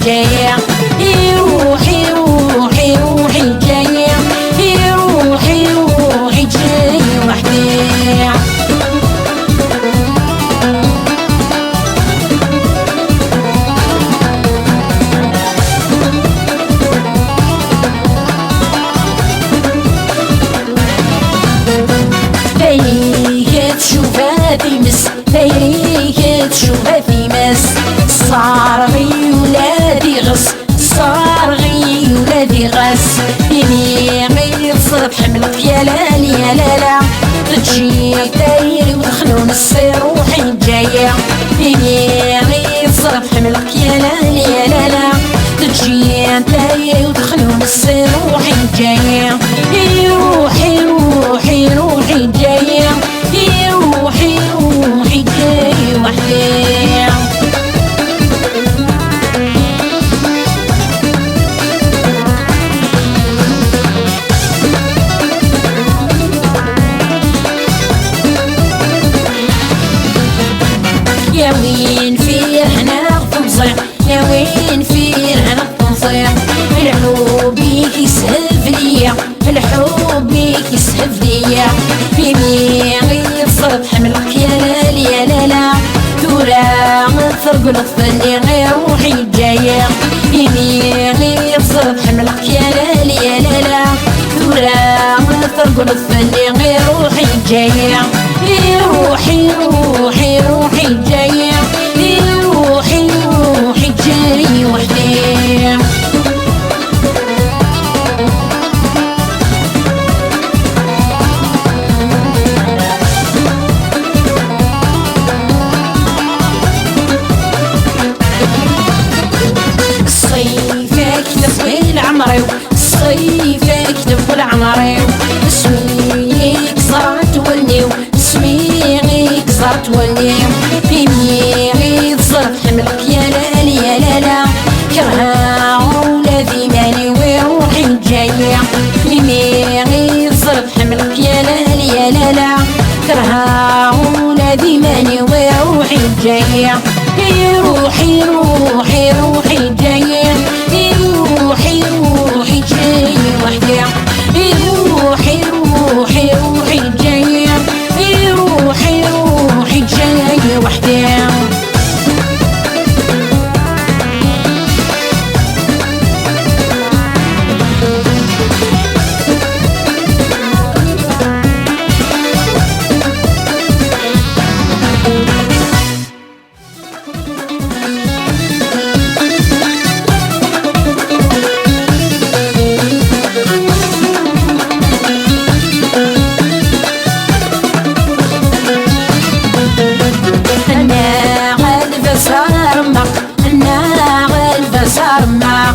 جاية يروحي روحي روحي جاية يروحي روحي جاي وحدي ليك تشوفها في مس ليك تشوفها في مس صار غي ولادي غص صار غي ولادي غص يني غي صرف حملك يا لالي يا لالا تجي دايري ودخلون السير روحي جاية يني غي صرف حملك يا لالي يا لالا تجي دايري ودخلون السير روحي جاية روحي روحي روحي جاية روحي روحي جاي وحدي يا وين فيه هنا تنصيع يا وين فيه هنا تنصيع الحب بيك يسهف ليا الحب بيك يسهف ليا في ميغي صرف حملك يا لالي يا لالا ثورة مثل قلت غير روحي جاية يميغي صرف حملك يا لالي يا لالا ثورة مثل قلت غير روحي جاية روحي روحي روحي جاية روحي روحي جاي وحدي صيفك تطويل عمري صيفك تطويل عمري سميك صارت ولنيو سميك صارت ولنيو يميغي تصرف حملك يا لالي يا لالا كرها ولادي مالي وروحي جاية يميغي تصرف حملك يا لالي يا لالا كرها ولادي مالي وروحي جاية روحي روحي روحي جاية روحي روحي جاي وحدي روحي روحي روحي جاية روحي روحي جاي وحدي صار ما